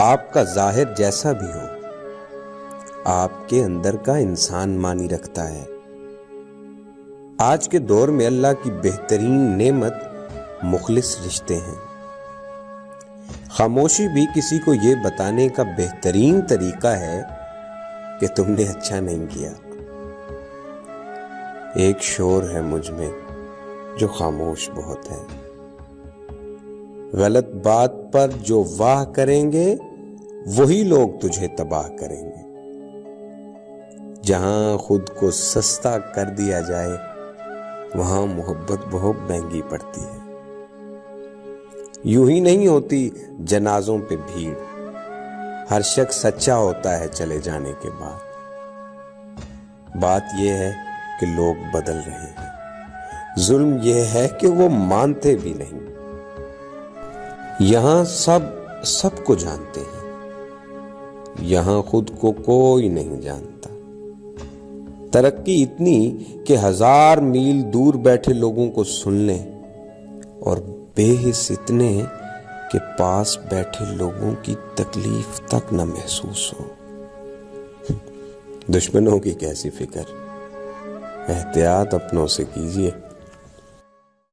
آپ کا ظاہر جیسا بھی ہو، آپ کے اندر کا انسان معنی رکھتا ہے۔ آج کے دور میں اللہ کی بہترین نعمت مخلص رشتے ہیں۔ خاموشی بھی کسی کو یہ بتانے کا بہترین طریقہ ہے کہ تم نے اچھا نہیں کیا۔ ایک شور ہے مجھ میں جو خاموش بہت ہے۔ غلط بات پر جو واہ کریں گے وہی لوگ تجھے تباہ کریں گے۔ جہاں خود کو سستا کر دیا جائے وہاں محبت بہت مہنگی پڑتی ہے۔ یوں ہی نہیں ہوتی جنازوں پہ بھیڑ، ہر شخص سچا ہوتا ہے چلے جانے کے بعد۔ بات یہ ہے کہ لوگ بدل رہے ہیں، ظلم یہ ہے کہ وہ مانتے بھی نہیں۔ یہاں سب کو جانتے ہیں، یہاں خود کو کوئی نہیں جانتا۔ ترقی اتنی کہ 1000 میل دور بیٹھے لوگوں کو سن لیں، اور بے حس اتنے کہ پاس بیٹھے لوگوں کی تکلیف تک نہ محسوس ہو۔ دشمنوں کی کیسی فکر، احتیاط اپنوں سے کیجیے۔